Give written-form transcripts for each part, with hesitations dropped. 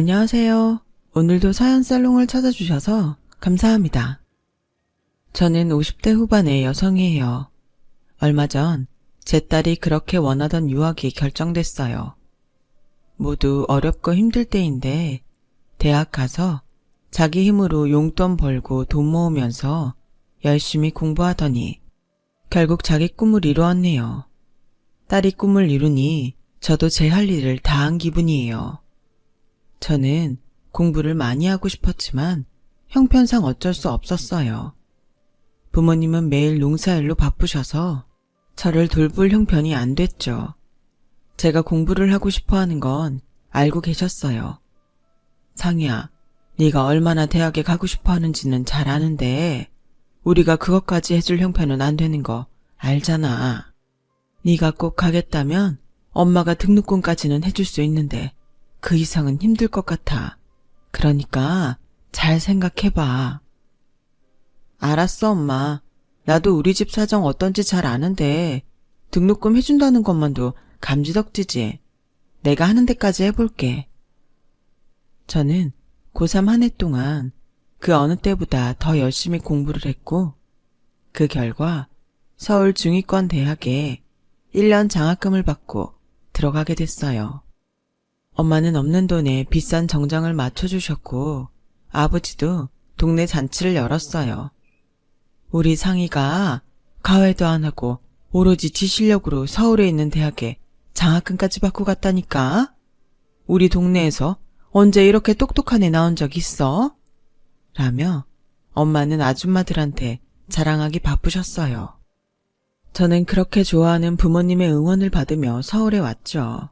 안녕하세요. 오늘도 사연 살롱을 찾아주셔서 감사합니다. 저는 50대 후반의 여성이에요. 얼마 전 제 딸이 그렇게 원하던 유학이 결정됐어요. 모두 어렵고 힘들 때인데 대학 가서 자기 힘으로 용돈 벌고 돈 모으면서 열심히 공부하더니 결국 자기 꿈을 이루었네요. 딸이 꿈을 이루니 저도 제 할 일을 다 한 기분이에요. 저는 공부를 많이 하고 싶었지만 형편상 어쩔 수 없었어요. 부모님은 매일 농사일로 바쁘셔서 저를 돌볼 형편이 안 됐죠. 제가 공부를 하고 싶어 하는 건 알고 계셨어요. 상희야, 네가 얼마나 대학에 가고 싶어 하는지는 잘 아는데 우리가 그것까지 해줄 형편은 안 되는 거 알잖아. 네가 꼭 가겠다면 엄마가 등록금까지는 해줄 수 있는데 그 이상은 힘들 것 같아. 그러니까 잘 생각해봐. 알았어, 엄마. 나도 우리 집 사정 어떤지 잘 아는데 등록금 해준다는 것만도 감지덕지지. 내가 하는 데까지 해볼게. 저는 고3 한 해 동안 그 어느 때보다 더 열심히 공부를 했고 그 결과 서울 중위권 대학에 1년 장학금을 받고 들어가게 됐어요. 엄마는 없는 돈에 비싼 정장을 맞춰주셨고 아버지도 동네 잔치를 열었어요. 우리 상희가 과외도 안 하고 오로지 지 실력으로 서울에 있는 대학에 장학금까지 받고 갔다니까? 우리 동네에서 언제 이렇게 똑똑한 애 나온 적 있어? 라며 엄마는 아줌마들한테 자랑하기 바쁘셨어요. 저는 그렇게 좋아하는 부모님의 응원을 받으며 서울에 왔죠.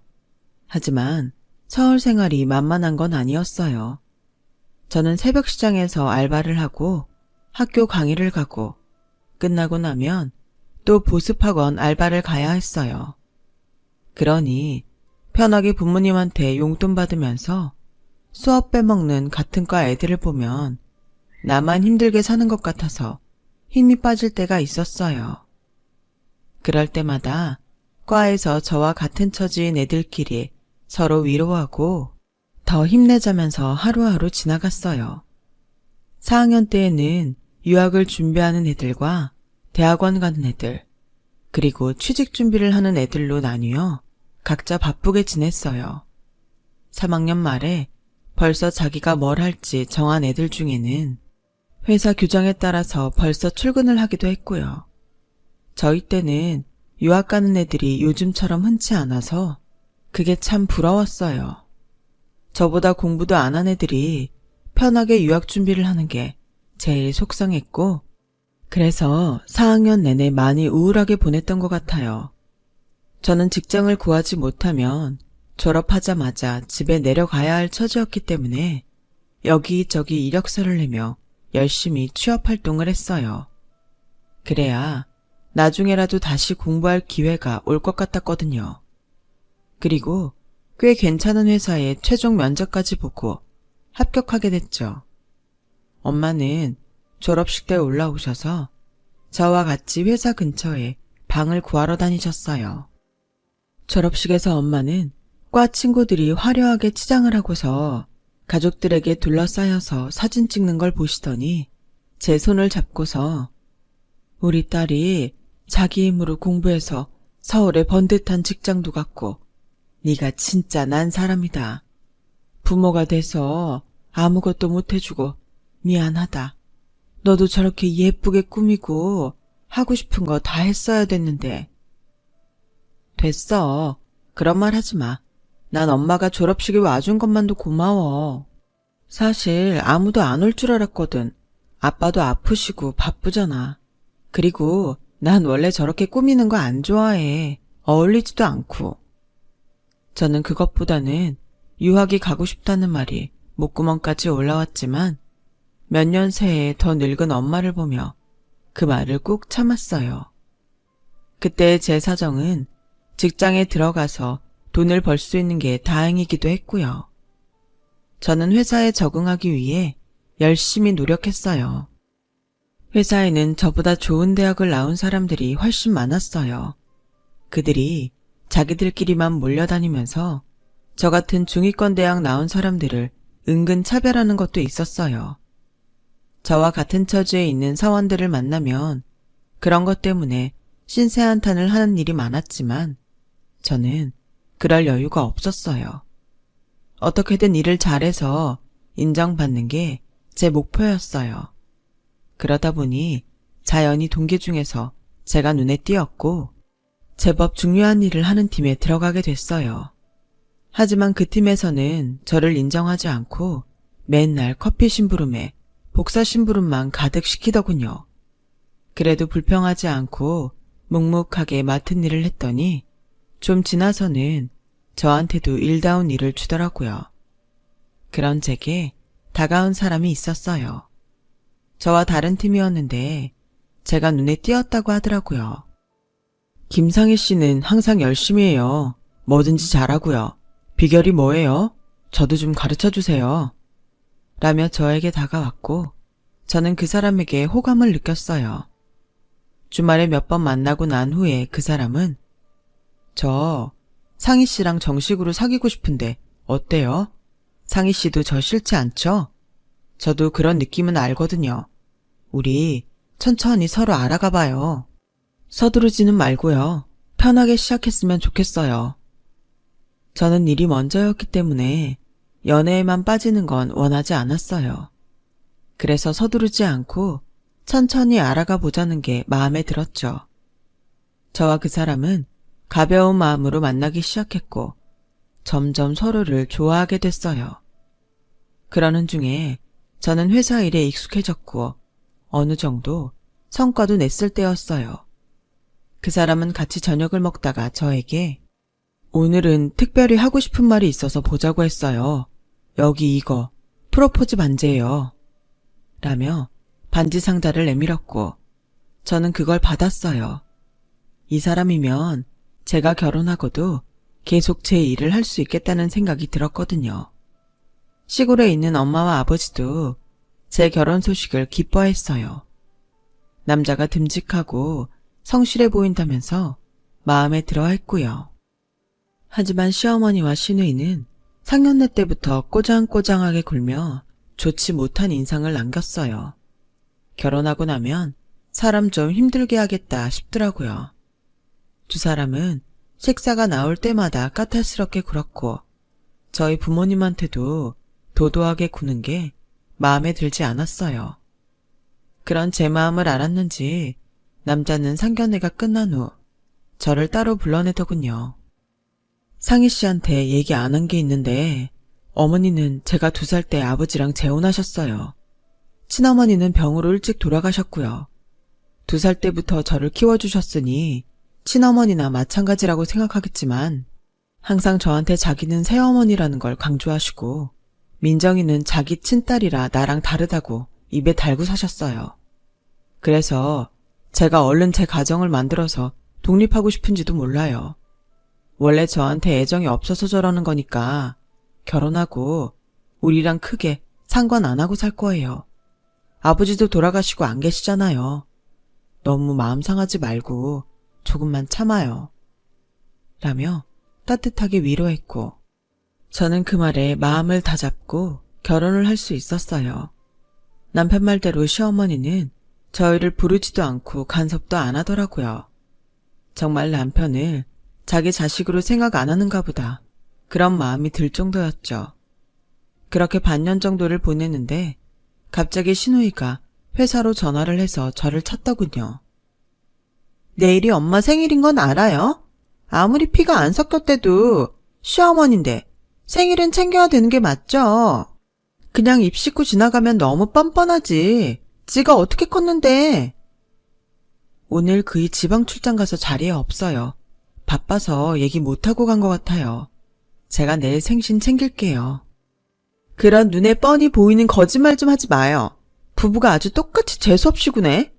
하지만 서울 생활이 만만한 건 아니었어요. 저는 새벽 시장에서 알바를 하고 학교 강의를 가고 끝나고 나면 또 보습학원 알바를 가야 했어요. 그러니 편하게 부모님한테 용돈 받으면서 수업 빼먹는 같은 과 애들을 보면 나만 힘들게 사는 것 같아서 힘이 빠질 때가 있었어요. 그럴 때마다 과에서 저와 같은 처지인 애들끼리 서로 위로하고 더 힘내자면서 하루하루 지나갔어요. 4학년 때에는 유학을 준비하는 애들과 대학원 가는 애들, 그리고 취직 준비를 하는 애들로 나뉘어 각자 바쁘게 지냈어요. 3학년 말에 벌써 자기가 뭘 할지 정한 애들 중에는 회사 규정에 따라서 벌써 출근을 하기도 했고요. 저희 때는 유학 가는 애들이 요즘처럼 흔치 않아서 그게 참 부러웠어요. 저보다 공부도 안 한 애들이 편하게 유학 준비를 하는 게 제일 속상했고 그래서 4학년 내내 많이 우울하게 보냈던 것 같아요. 저는 직장을 구하지 못하면 졸업하자마자 집에 내려가야 할 처지였기 때문에 여기저기 이력서를 내며 열심히 취업 활동을 했어요. 그래야 나중에라도 다시 공부할 기회가 올 것 같았거든요. 그리고 꽤 괜찮은 회사에 최종 면접까지 보고 합격하게 됐죠. 엄마는 졸업식 때 올라오셔서 저와 같이 회사 근처에 방을 구하러 다니셨어요. 졸업식에서 엄마는 과 친구들이 화려하게 치장을 하고서 가족들에게 둘러싸여서 사진 찍는 걸 보시더니 제 손을 잡고서 우리 딸이 자기 힘으로 공부해서 서울에 번듯한 직장도 갖고 네가 진짜 난 사람이다. 부모가 돼서 아무것도 못해주고 미안하다. 너도 저렇게 예쁘게 꾸미고 하고 싶은 거 다 했어야 됐는데. 됐어. 그런 말 하지 마. 난 엄마가 졸업식에 와준 것만도 고마워. 사실 아무도 안 올 줄 알았거든. 아빠도 아프시고 바쁘잖아. 그리고 난 원래 저렇게 꾸미는 거 안 좋아해. 어울리지도 않고. 저는 그것보다는 유학이 가고 싶다는 말이 목구멍까지 올라왔지만 몇 년 새에 더 늙은 엄마를 보며 그 말을 꾹 참았어요. 그때 제 사정은 직장에 들어가서 돈을 벌 수 있는 게 다행이기도 했고요. 저는 회사에 적응하기 위해 열심히 노력했어요. 회사에는 저보다 좋은 대학을 나온 사람들이 훨씬 많았어요. 그들이 자기들끼리만 몰려다니면서 저 같은 중위권 대학 나온 사람들을 은근 차별하는 것도 있었어요. 저와 같은 처지에 있는 사원들을 만나면 그런 것 때문에 신세한탄을 하는 일이 많았지만 저는 그럴 여유가 없었어요. 어떻게든 일을 잘해서 인정받는 게 제 목표였어요. 그러다 보니 자연히 동기 중에서 제가 눈에 띄었고 제법 중요한 일을 하는 팀에 들어가게 됐어요. 하지만 그 팀에서는 저를 인정하지 않고 맨날 커피 심부름에 복사 심부름만 가득 시키더군요. 그래도 불평하지 않고 묵묵하게 맡은 일을 했더니 좀 지나서는 저한테도 일다운 일을 주더라고요. 그런 제게 다가온 사람이 있었어요. 저와 다른 팀이었는데 제가 눈에 띄었다고 하더라고요. 김상희 씨는 항상 열심히 해요. 뭐든지 잘하고요. 비결이 뭐예요? 저도 좀 가르쳐 주세요. 라며 저에게 다가왔고 저는 그 사람에게 호감을 느꼈어요. 주말에 몇 번 만나고 난 후에 그 사람은 저 상희 씨랑 정식으로 사귀고 싶은데 어때요? 상희 씨도 저 싫지 않죠? 저도 그런 느낌은 알거든요. 우리 천천히 서로 알아가 봐요. 서두르지는 말고요. 편하게 시작했으면 좋겠어요. 저는 일이 먼저였기 때문에 연애에만 빠지는 건 원하지 않았어요. 그래서 서두르지 않고 천천히 알아가 보자는 게 마음에 들었죠. 저와 그 사람은 가벼운 마음으로 만나기 시작했고 점점 서로를 좋아하게 됐어요. 그러는 중에 저는 회사 일에 익숙해졌고 어느 정도 성과도 냈을 때였어요. 그 사람은 같이 저녁을 먹다가 저에게 오늘은 특별히 하고 싶은 말이 있어서 보자고 했어요. 여기 이거 프로포즈 반지예요. 라며 반지 상자를 내밀었고 저는 그걸 받았어요. 이 사람이면 제가 결혼하고도 계속 제 일을 할 수 있겠다는 생각이 들었거든요. 시골에 있는 엄마와 아버지도 제 결혼 소식을 기뻐했어요. 남자가 듬직하고 성실해 보인다면서 마음에 들어 했고요. 하지만 시어머니와 시누이는 상견례 때부터 꼬장꼬장하게 굴며 좋지 못한 인상을 남겼어요. 결혼하고 나면 사람 좀 힘들게 하겠다 싶더라고요. 두 사람은 식사가 나올 때마다 까탈스럽게 굴었고 저희 부모님한테도 도도하게 구는 게 마음에 들지 않았어요. 그런 제 마음을 알았는지 남자는 상견례가 끝난 후 저를 따로 불러내더군요. 상희 씨한테 얘기 안 한 게 있는데 어머니는 제가 2살 때 아버지랑 재혼하셨어요. 친어머니는 병으로 일찍 돌아가셨고요. 2살 때부터 저를 키워주셨으니 친어머니나 마찬가지라고 생각하겠지만 항상 저한테 자기는 새어머니라는 걸 강조하시고 민정이는 자기 친딸이라 나랑 다르다고 입에 달고 사셨어요. 그래서 제가 얼른 제 가정을 만들어서 독립하고 싶은지도 몰라요. 원래 저한테 애정이 없어서 저러는 거니까 결혼하고 우리랑 크게 상관 안 하고 살 거예요. 아버지도 돌아가시고 안 계시잖아요. 너무 마음 상하지 말고 조금만 참아요. 라며 따뜻하게 위로했고 저는 그 말에 마음을 다잡고 결혼을 할 수 있었어요. 남편 말대로 시어머니는 저희를 부르지도 않고 간섭도 안 하더라고요. 정말 남편을 자기 자식으로 생각 안 하는가 보다 그런 마음이 들 정도였죠. 그렇게 반년 정도를 보내는데 갑자기 시누이가 회사로 전화를 해서 저를 찾더군요. 내일이 엄마 생일인 건 알아요? 아무리 피가 안 섞였대도 시어머니인데 생일은 챙겨야 되는 게 맞죠? 그냥 입 씻고 지나가면 너무 뻔뻔하지. 지가 어떻게 컸는데. 오늘 그이 지방 출장 가서 자리에 없어요. 바빠서 얘기 못하고 간 것 같아요. 제가 내일 생신 챙길게요. 그런 눈에 뻔히 보이는 거짓말 좀 하지 마요. 부부가 아주 똑같이 재수없이 구네.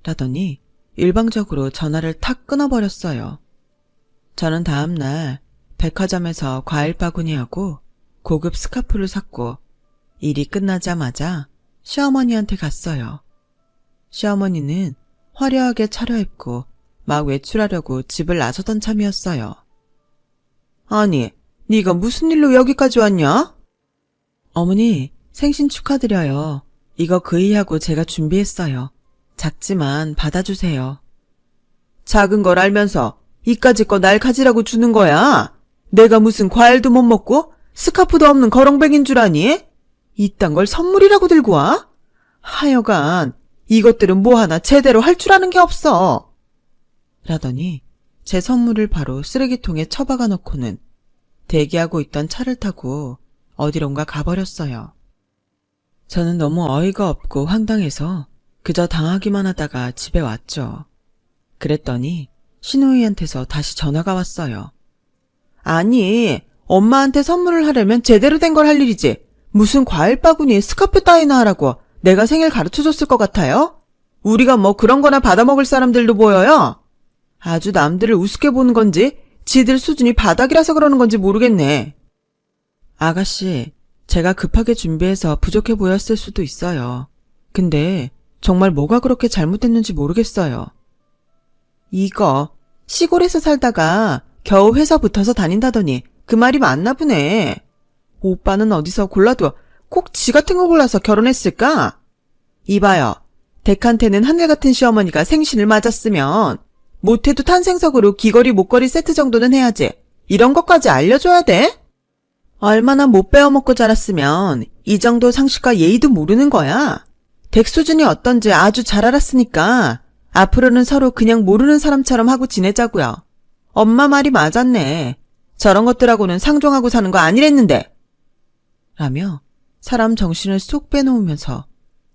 라더니 일방적으로 전화를 탁 끊어버렸어요. 저는 다음날 백화점에서 과일 바구니하고 고급 스카프를 샀고 일이 끝나자마자 시어머니한테 갔어요. 시어머니는 화려하게 차려입고 막 외출하려고 집을 나서던 참이었어요. 아니, 네가 무슨 일로 여기까지 왔냐? 어머니, 생신 축하드려요. 이거 그이하고 제가 준비했어요. 작지만 받아주세요. 작은 걸 알면서 이까짓 거 날 가지라고 주는 거야? 내가 무슨 과일도 못 먹고 스카프도 없는 거렁뱅인 줄 아니? 이딴 걸 선물이라고 들고 와? 하여간 이것들은 뭐 하나 제대로 할 줄 아는 게 없어. 라더니 제 선물을 바로 쓰레기통에 처박아 놓고는 대기하고 있던 차를 타고 어디론가 가버렸어요. 저는 너무 어이가 없고 황당해서 그저 당하기만 하다가 집에 왔죠. 그랬더니 신우이한테서 다시 전화가 왔어요. 아니, 엄마한테 선물을 하려면 제대로 된 걸 할 일이지. 무슨 과일 바구니에 스카프 따위나 하라고 내가 생일 가르쳐줬을 것 같아요? 우리가 뭐 그런 거나 받아먹을 사람들도 보여요? 아주 남들을 우습게 보는 건지 지들 수준이 바닥이라서 그러는 건지 모르겠네. 아가씨, 제가 급하게 준비해서 부족해 보였을 수도 있어요. 근데 정말 뭐가 그렇게 잘못됐는지 모르겠어요. 이거 시골에서 살다가 겨우 회사 붙어서 다닌다더니 그 말이 맞나 보네. 오빠는 어디서 골라도 꼭 지 같은 거 골라서 결혼했을까? 이봐요. 댁한테는 하늘같은 시어머니가 생신을 맞았으면 못해도 탄생석으로 귀걸이 목걸이 세트 정도는 해야지. 이런 것까지 알려줘야 돼? 얼마나 못 배워먹고 자랐으면 이 정도 상식과 예의도 모르는 거야. 댁 수준이 어떤지 아주 잘 알았으니까 앞으로는 서로 그냥 모르는 사람처럼 하고 지내자고요. 엄마 말이 맞았네. 저런 것들하고는 상종하고 사는 거 아니랬는데. 라며 사람 정신을 쏙 빼놓으면서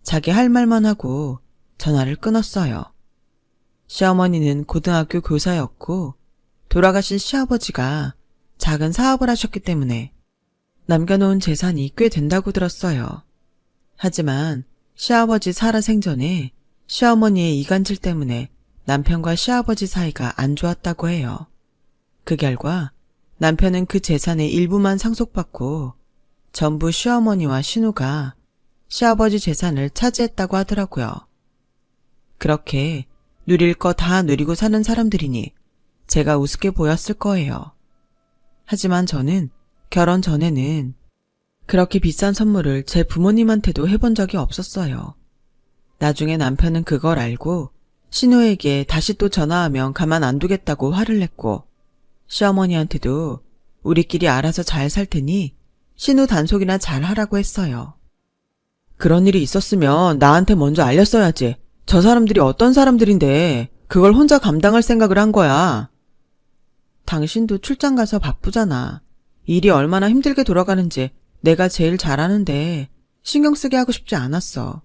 자기 할 말만 하고 전화를 끊었어요. 시어머니는 고등학교 교사였고 돌아가신 시아버지가 작은 사업을 하셨기 때문에 남겨놓은 재산이 꽤 된다고 들었어요. 하지만 시아버지 살아생전에 시어머니의 이간질 때문에 남편과 시아버지 사이가 안 좋았다고 해요. 그 결과 남편은 그 재산의 일부만 상속받고 전부 시어머니와 신우가 시아버지 재산을 차지했다고 하더라고요. 그렇게 누릴 거 다 누리고 사는 사람들이니 제가 우습게 보였을 거예요. 하지만 저는 결혼 전에는 그렇게 비싼 선물을 제 부모님한테도 해본 적이 없었어요. 나중에 남편은 그걸 알고 신우에게 다시 또 전화하면 가만 안 두겠다고 화를 냈고 시어머니한테도 우리끼리 알아서 잘 살 테니 신우 단속이나 잘 하라고 했어요. 그런 일이 있었으면 나한테 먼저 알렸어야지. 저 사람들이 어떤 사람들인데 그걸 혼자 감당할 생각을 한 거야. 당신도 출장 가서 바쁘잖아. 일이 얼마나 힘들게 돌아가는지 내가 제일 잘 아는데 신경 쓰게 하고 싶지 않았어.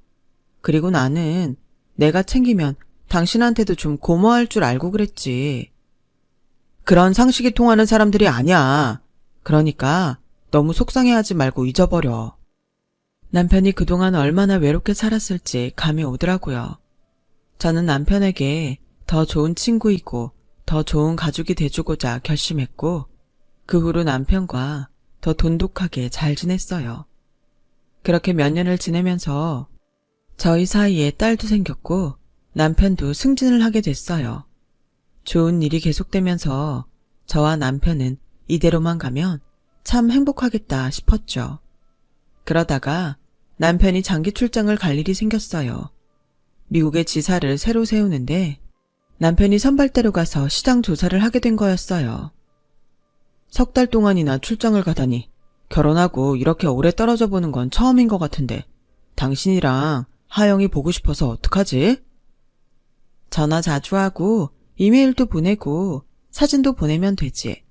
그리고 나는 내가 챙기면 당신한테도 좀 고마워할 줄 알고 그랬지. 그런 상식이 통하는 사람들이 아니야. 그러니까 너무 속상해하지 말고 잊어버려. 남편이 그동안 얼마나 외롭게 살았을지 감이 오더라고요. 저는 남편에게 더 좋은 친구이고 더 좋은 가족이 돼주고자 결심했고 그 후로 남편과 더 돈독하게 잘 지냈어요. 그렇게 몇 년을 지내면서 저희 사이에 딸도 생겼고 남편도 승진을 하게 됐어요. 좋은 일이 계속되면서 저와 남편은 이대로만 가면 참 행복하겠다 싶었죠. 그러다가 남편이 장기 출장을 갈 일이 생겼어요. 미국의 지사를 새로 세우는데 남편이 선발대로 가서 시장 조사를 하게 된 거였어요. 석 달 동안이나 출장을 가다니 결혼하고 이렇게 오래 떨어져 보는 건 처음인 것 같은데 당신이랑 하영이 보고 싶어서 어떡하지? 전화 자주 하고 이메일도 보내고 사진도 보내면 되지.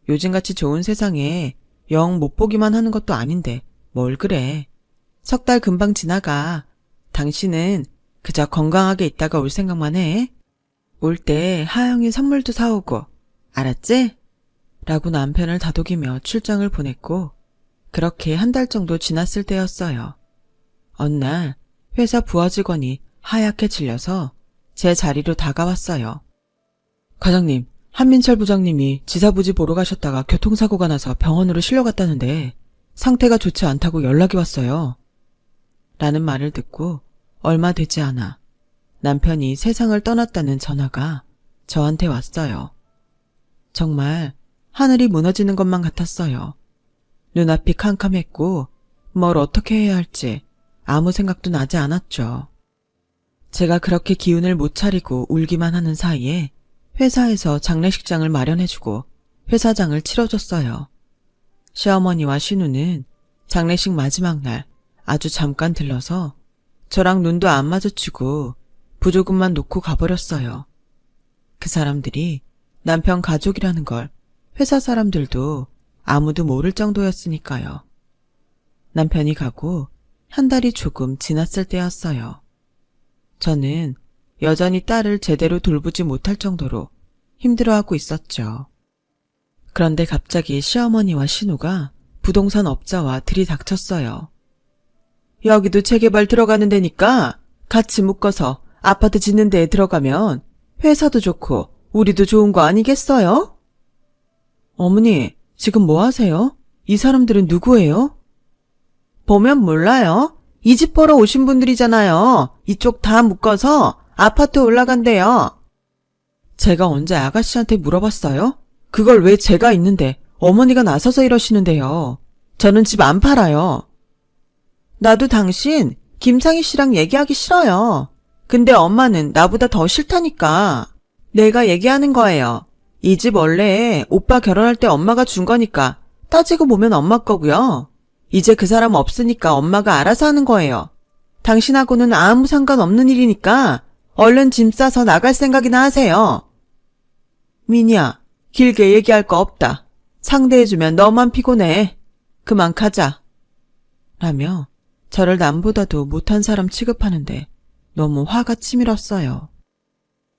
요즘같이 좋은 세상에 영 못 보기만 하는 것도 아닌데 뭘 그래. 석 달 금방 지나가. 당신은 그저 건강하게 있다가 올 생각만 해. 올 때 하영이 선물도 사오고. 알았지? 라고 남편을 다독이며 출장을 보냈고 그렇게 한 달 정도 지났을 때였어요. 어느 날 회사 부하 직원이 하얗게 질려서 제 자리로 다가왔어요. 과장님, 한민철 부장님이 지사부지 보러 가셨다가 교통사고가 나서 병원으로 실려갔다는데 상태가 좋지 않다고 연락이 왔어요. 라는 말을 듣고 얼마 되지 않아 남편이 세상을 떠났다는 전화가 저한테 왔어요. 정말 하늘이 무너지는 것만 같았어요. 눈앞이 캄캄했고 뭘 어떻게 해야 할지 아무 생각도 나지 않았죠. 제가 그렇게 기운을 못 차리고 울기만 하는 사이에 회사에서 장례식장을 마련해주고 회사장을 치러줬어요. 시어머니와 신우는 장례식 마지막 날 아주 잠깐 들러서 저랑 눈도 안 마주치고 부조금만 놓고 가버렸어요. 그 사람들이 남편 가족이라는 걸 회사 사람들도 아무도 모를 정도였으니까요. 남편이 가고 한 달이 조금 지났을 때였어요. 저는 여전히 딸을 제대로 돌보지 못할 정도로 힘들어하고 있었죠. 그런데 갑자기 시어머니와 신우가 부동산 업자와 들이닥쳤어요. 여기도 재개발 들어가는 데니까 같이 묶어서 아파트 짓는 데에 들어가면 회사도 좋고 우리도 좋은 거 아니겠어요? 어머니, 지금 뭐 하세요? 이 사람들은 누구예요? 보면 몰라요. 이 집 보러 오신 분들이잖아요. 이쪽 다 묶어서 아파트 올라간대요. 제가 언제 아가씨한테 물어봤어요? 그걸 왜 제가 있는데 어머니가 나서서 이러시는데요. 저는 집 안 팔아요. 나도 당신 김상희 씨랑 얘기하기 싫어요. 근데 엄마는 나보다 더 싫다니까. 내가 얘기하는 거예요. 이 집 원래 오빠 결혼할 때 엄마가 준 거니까 따지고 보면 엄마 거고요. 이제 그 사람 없으니까 엄마가 알아서 하는 거예요. 당신하고는 아무 상관없는 일이니까 얼른 짐 싸서 나갈 생각이나 하세요. 미니야, 길게 얘기할 거 없다. 상대해주면 너만 피곤해. 그만 가자. 라며 저를 남보다도 못한 사람 취급하는데 너무 화가 치밀었어요.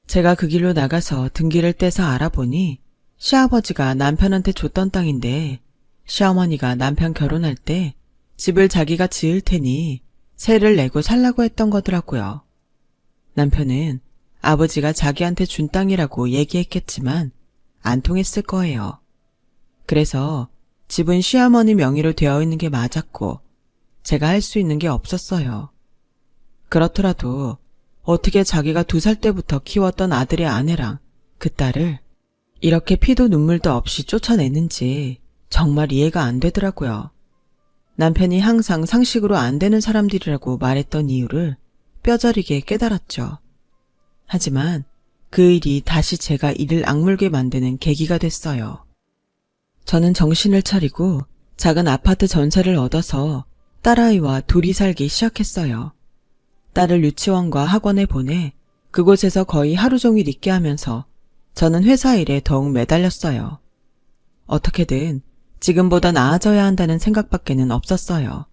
제가 그 길로 나가서 등기를 떼서 알아보니 시아버지가 남편한테 줬던 땅인데 시어머니가 남편 결혼할 때 집을 자기가 지을 테니 세를 내고 살라고 했던 거더라고요. 남편은 아버지가 자기한테 준 땅이라고 얘기했겠지만 안 통했을 거예요. 그래서 집은 시어머니 명의로 되어 있는 게 맞았고 제가 할 수 있는 게 없었어요. 그렇더라도 어떻게 자기가 2살 때부터 키웠던 아들의 아내랑 그 딸을 이렇게 피도 눈물도 없이 쫓아내는지 정말 이해가 안 되더라고요. 남편이 항상 상식으로 안 되는 사람들이라고 말했던 이유를 뼈저리게 깨달았죠. 하지만 그 일이 다시 제가 이를 악물게 만드는 계기가 됐어요. 저는 정신을 차리고 작은 아파트 전세를 얻어서 딸아이와 둘이 살기 시작했어요. 딸을 유치원과 학원에 보내 그곳에서 거의 하루 종일 있게 하면서 저는 회사 일에 더욱 매달렸어요. 어떻게든 지금보다 나아져야 한다는 생각밖에는 없었어요.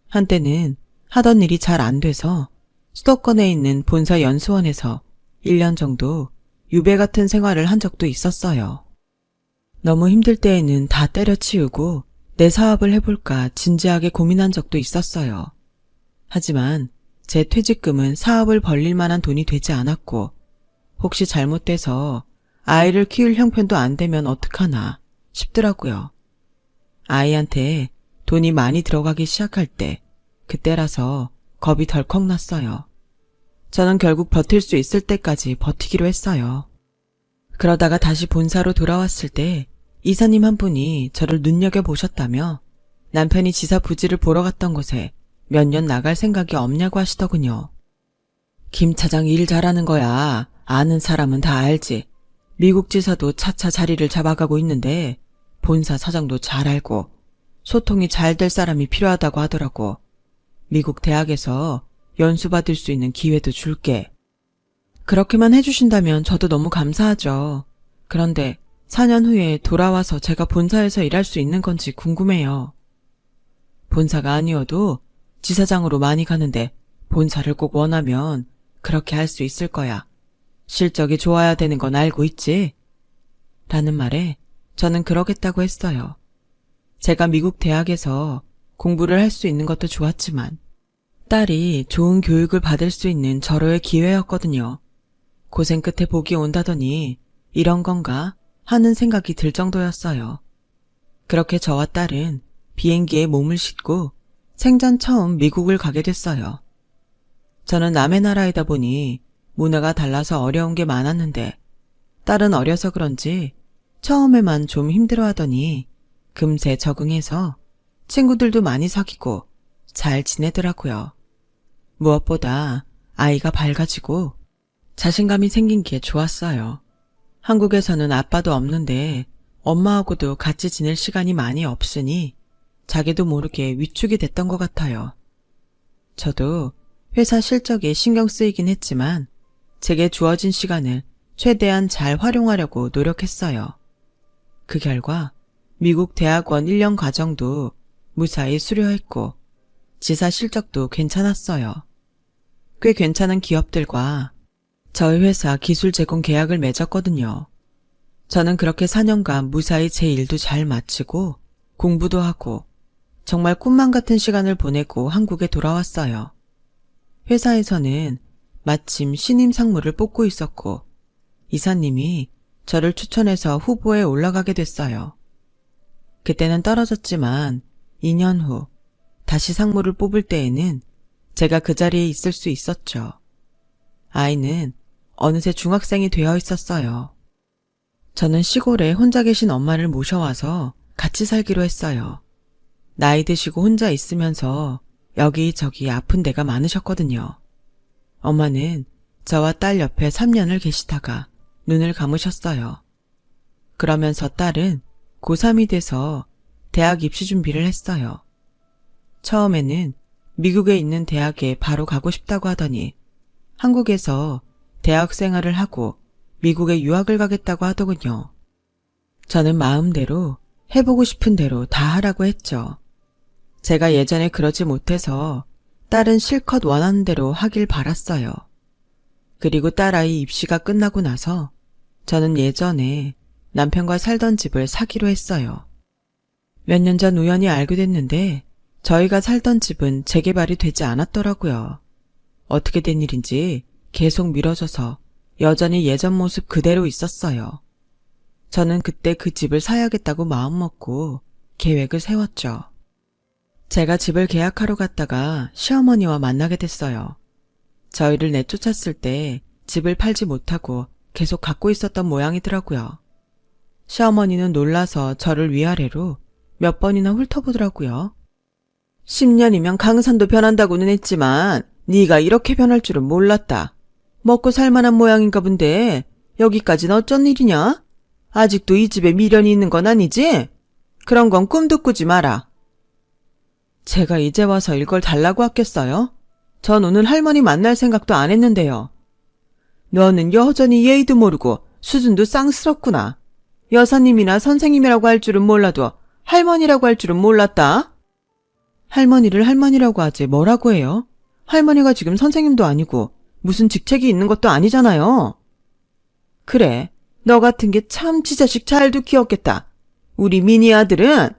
한때는 하던 일이 잘 안 돼서 수도권에 있는 본사 연수원에서 1년 정도 유배 같은 생활을 한 적도 있었어요. 너무 힘들 때에는 다 때려치우고 내 사업을 해볼까 진지하게 고민한 적도 있었어요. 하지만 제 퇴직금은 사업을 벌릴 만한 돈이 되지 않았고 혹시 잘못돼서 아이를 키울 형편도 안 되면 어떡하나 싶더라고요. 아이한테 돈이 많이 들어가기 시작할 때 그때라서 겁이 덜컥 났어요. 저는 결국 버틸 수 있을 때까지 버티기로 했어요. 그러다가 다시 본사로 돌아왔을 때 이사님 한 분이 저를 눈여겨보셨다며 남편이 지사 부지를 보러 갔던 곳에 몇 년 나갈 생각이 없냐고 하시더군요. 김 차장 일 잘하는 거야. 아는 사람은 다 알지. 미국 지사도 차차 자리를 잡아가고 있는데 본사 사장도 잘 알고 소통이 잘 될 사람이 필요하다고 하더라고. 미국 대학에서 연수받을 수 있는 기회도 줄게. 그렇게만 해주신다면 저도 너무 감사하죠. 그런데 4년 후에 돌아와서 제가 본사에서 일할 수 있는 건지 궁금해요. 본사가 아니어도 지사장으로 많이 가는데 본사를 꼭 원하면 그렇게 할 수 있을 거야. 실적이 좋아야 되는 건 알고 있지? 라는 말에 저는 그러겠다고 했어요. 제가 미국 대학에서 공부를 할 수 있는 것도 좋았지만 딸이 좋은 교육을 받을 수 있는 절호의 기회였거든요. 고생 끝에 복이 온다더니 이런 건가 하는 생각이 들 정도였어요. 그렇게 저와 딸은 비행기에 몸을 싣고 생전 처음 미국을 가게 됐어요. 저는 남의 나라이다 보니 문화가 달라서 어려운 게 많았는데 딸은 어려서 그런지 처음에만 좀 힘들어하더니 금세 적응해서 친구들도 많이 사귀고 잘 지내더라고요. 무엇보다 아이가 밝아지고 자신감이 생긴 게 좋았어요. 한국에서는 아빠도 없는데 엄마하고도 같이 지낼 시간이 많이 없으니 자기도 모르게 위축이 됐던 것 같아요. 저도 회사 실적에 신경 쓰이긴 했지만 제게 주어진 시간을 최대한 잘 활용하려고 노력했어요. 그 결과 미국 대학원 1년 과정도 무사히 수료했고 지사 실적도 괜찮았어요. 꽤 괜찮은 기업들과 저희 회사 기술 제공 계약을 맺었거든요. 저는 그렇게 4년간 무사히 제 일도 잘 마치고 공부도 하고 정말 꿈만 같은 시간을 보내고 한국에 돌아왔어요. 회사에서는 마침 신임 상무를 뽑고 있었고 이사님이 저를 추천해서 후보에 올라가게 됐어요. 그때는 떨어졌지만 2년 후 다시 상무를 뽑을 때에는 제가 그 자리에 있을 수 있었죠. 아이는 어느새 중학생이 되어 있었어요. 저는 시골에 혼자 계신 엄마를 모셔와서 같이 살기로 했어요. 나이 드시고 혼자 있으면서 여기저기 아픈 데가 많으셨거든요. 엄마는 저와 딸 옆에 3년을 계시다가 눈을 감으셨어요. 그러면서 딸은 고3이 돼서 대학 입시 준비를 했어요. 처음에는 미국에 있는 대학에 바로 가고 싶다고 하더니 한국에서 대학 생활을 하고 미국에 유학을 가겠다고 하더군요. 저는 마음대로 해보고 싶은 대로 다 하라고 했죠. 제가 예전에 그러지 못해서 딸은 실컷 원하는 대로 하길 바랐어요. 그리고 딸아이 입시가 끝나고 나서 저는 예전에 남편과 살던 집을 사기로 했어요. 몇 년 전 우연히 알게 됐는데 저희가 살던 집은 재개발이 되지 않았더라고요. 어떻게 된 일인지 계속 미뤄져서 여전히 예전 모습 그대로 있었어요. 저는 그때 그 집을 사야겠다고 마음먹고 계획을 세웠죠. 제가 집을 계약하러 갔다가 시어머니와 만나게 됐어요. 저희를 내쫓았을 때 집을 팔지 못하고 계속 갖고 있었던 모양이더라고요. 시어머니는 놀라서 저를 위아래로 몇 번이나 훑어보더라고요. 10년이면 강산도 변한다고는 했지만 네가 이렇게 변할 줄은 몰랐다. 먹고 살만한 모양인가 본데 여기까지는 어쩐 일이냐? 아직도 이 집에 미련이 있는 건 아니지? 그런 건 꿈도 꾸지 마라. 제가 이제 와서 이걸 달라고 했겠어요? 전 오늘 할머니 만날 생각도 안 했는데요. 너는 여전히 예의도 모르고 수준도 쌍스럽구나. 여사님이나 선생님이라고 할 줄은 몰라도 할머니라고 할 줄은 몰랐다. 할머니를 할머니라고 하지 뭐라고 해요? 할머니가 지금 선생님도 아니고 무슨 직책이 있는 것도 아니잖아요. 그래, 너 같은 게 참 지 자식 잘도 키웠겠다. 우리 미니 아들은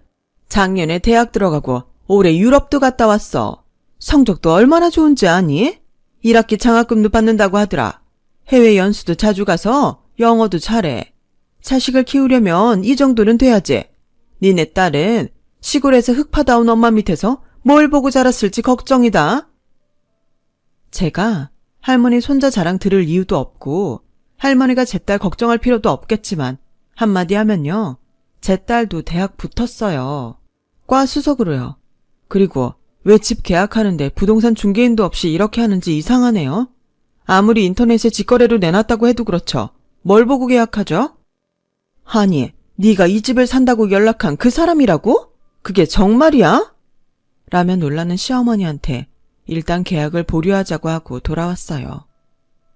작년에 대학 들어가고 올해 유럽도 갔다 왔어. 성적도 얼마나 좋은지 아니? 1학기 장학금도 받는다고 하더라. 해외 연수도 자주 가서 영어도 잘해. 자식을 키우려면 이 정도는 돼야지. 니네 딸은 시골에서 흙 파다 온 엄마 밑에서 뭘 보고 자랐을지 걱정이다. 제가 할머니 손자 자랑 들을 이유도 없고 할머니가 제 딸 걱정할 필요도 없겠지만 한마디 하면요. 제 딸도 대학 붙었어요. 과 수석으로요. 그리고 왜 집 계약하는데 부동산 중개인도 없이 이렇게 하는지 이상하네요. 아무리 인터넷에 직거래로 내놨다고 해도 그렇죠. 뭘 보고 계약하죠? 아니, 네가 이 집을 산다고 연락한 그 사람이라고? 그게 정말이야? 라며 놀라는 시어머니한테 일단 계약을 보류하자고 하고 돌아왔어요.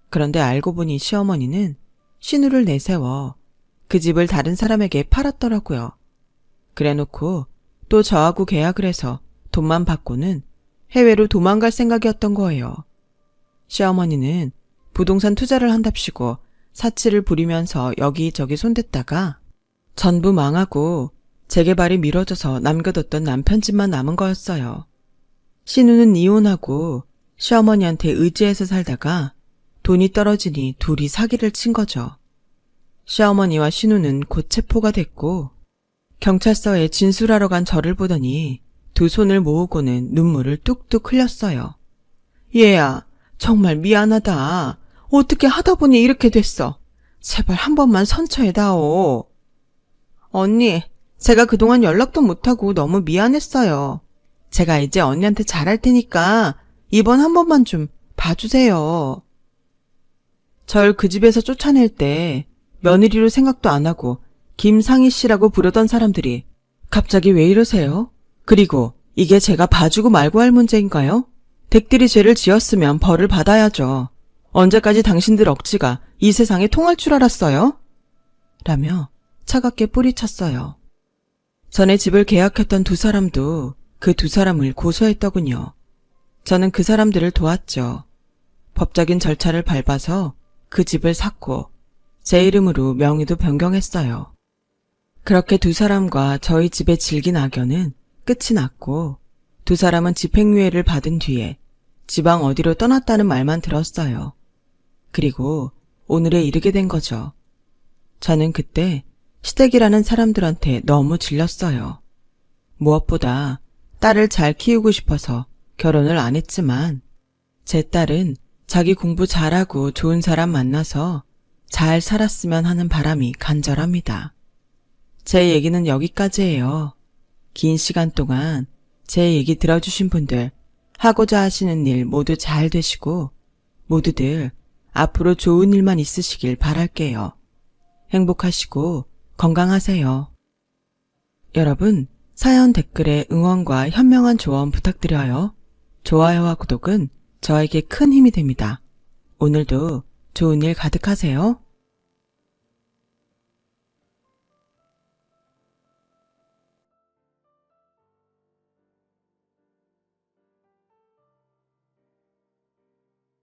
그런데 알고 보니 시어머니는 신우를 내세워 그 집을 다른 사람에게 팔았더라고요. 그래놓고 또 저하고 계약을 해서 돈만 받고는 해외로 도망갈 생각이었던 거예요. 시어머니는 부동산 투자를 한답시고 사치를 부리면서 여기저기 손댔다가 전부 망하고 재개발이 미뤄져서 남겨뒀던 남편 집만 남은 거였어요. 신우는 이혼하고 시어머니한테 의지해서 살다가 돈이 떨어지니 둘이 사기를 친 거죠. 시어머니와 신우는 곧 체포가 됐고 경찰서에 진술하러 간 저를 보더니 두 손을 모으고는 눈물을 뚝뚝 흘렸어요. 얘야, 정말 미안하다. 어떻게 하다 보니 이렇게 됐어. 제발 한 번만 선처해다오. 언니, 제가 그동안 연락도 못하고 너무 미안했어요. 제가 이제 언니한테 잘할 테니까 이번 한 번만 좀 봐주세요. 절 그 집에서 쫓아낼 때 며느리로 생각도 안 하고 김상희 씨라고 부르던 사람들이 갑자기 왜 이러세요? 그리고 이게 제가 봐주고 말고 할 문제인가요? 댁들이 죄를 지었으면 벌을 받아야죠. 언제까지 당신들 억지가 이 세상에 통할 줄 알았어요? 라며 차갑게 뿌리쳤어요. 전에 집을 계약했던 두 사람도 그 두 사람을 고소했더군요. 저는 그 사람들을 도왔죠. 법적인 절차를 밟아서 그 집을 샀고 제 이름으로 명의도 변경했어요. 그렇게 두 사람과 저희 집의 질긴 악연은 끝이 났고 두 사람은 집행유예를 받은 뒤에 지방 어디로 떠났다는 말만 들었어요. 그리고 오늘에 이르게 된 거죠. 저는 그때 시댁이라는 사람들한테 너무 질렸어요. 무엇보다 딸을 잘 키우고 싶어서 결혼을 안 했지만 제 딸은 자기 공부 잘하고 좋은 사람 만나서 잘 살았으면 하는 바람이 간절합니다. 제 얘기는 여기까지예요. 긴 시간 동안 제 얘기 들어주신 분들 하고자 하시는 일 모두 잘 되시고 모두들 앞으로 좋은 일만 있으시길 바랄게요. 행복하시고 건강하세요. 여러분, 사연 댓글에 응원과 현명한 조언 부탁드려요. 좋아요와 구독은 저에게 큰 힘이 됩니다. 오늘도 좋은 일 가득하세요.